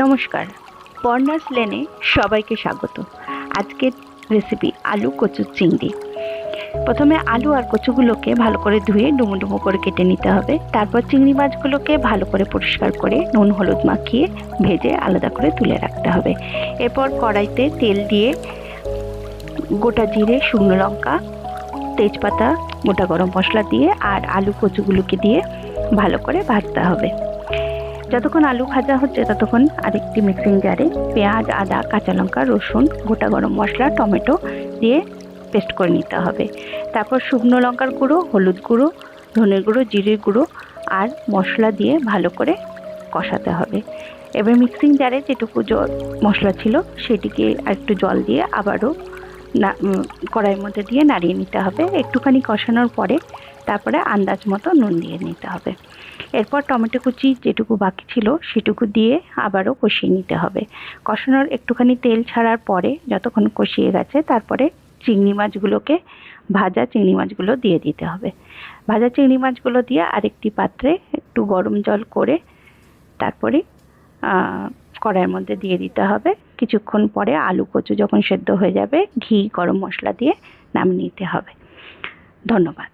নমস্কার, বর্ণাস লেনে সবাইকে স্বাগত। আজকের রেসিপি আলু কচুর চিংড়ি। প্রথমে আলু আর কচুগুলোকে ভালো করে ধুয়ে ডুমো ডুমো করে কেটে নিতে হবে। তারপর চিংড়ি মাছগুলোকে ভালো করে পরিষ্কার করে নুন হলুদ মাখিয়ে ভেজে আলাদা করে তুলে রাখতে হবে। এরপর কড়াইতে তেল দিয়ে গোটা জিরে, শুকনো লঙ্কা, তেজপাতা, গোটা গরম মশলা দিয়ে আর আলু কচুগুলোকে দিয়ে ভালো করে ভাজতে হবে। যতক্ষণ আলু ভাজা হচ্ছে ততক্ষণ আরেকটি মিক্সিং জারে পেঁয়াজ, আদা, কাঁচা লঙ্কা, রসুন, গোটা গরম মশলা, টমেটো দিয়ে পেস্ট করে নিতে হবে। তারপর শুকনো লঙ্কার গুঁড়ো, হলুদ গুঁড়ো, ধনের গুঁড়ো, জিরের গুঁড়ো আর মশলা দিয়ে ভালো করে কষাতে হবে। এবার মিক্সিং জারে যেটুকু মশলা ছিল সেটিকে একটু জল দিয়ে আবারও কড়াইয়ের মধ্যে দিয়ে নাড়িয়ে নিতে হবে। একটুখানি কষানোর পরে তারপরে আন্দাজ মতো নুন দিয়ে নিতে হবে। এরপর টমেটো কুচি যেটুকু বাকি ছিল সেটুকু দিয়ে আবারও কষিয়ে নিতে হবে। কষানোর একটুখানি তেল ছাড়ার পরে যতক্ষণ কষিয়ে গেছে তারপরে ভাজা চিংড়ি মাছগুলো দিয়ে দিতে হবে। ভাজা চিংড়ি মাছগুলো দিয়ে আরেকটি পাত্রে একটু গরম জল করে তারপরে কড়াইয়ের মধ্যে দিয়ে দিতে হবে। কিছুক্ষণ পরে আলু কচু যখন সেদ্ধ হয়ে যাবে ঘি, গরম মশলা দিয়ে নামিয়ে নিতে হবে। ধন্যবাদ।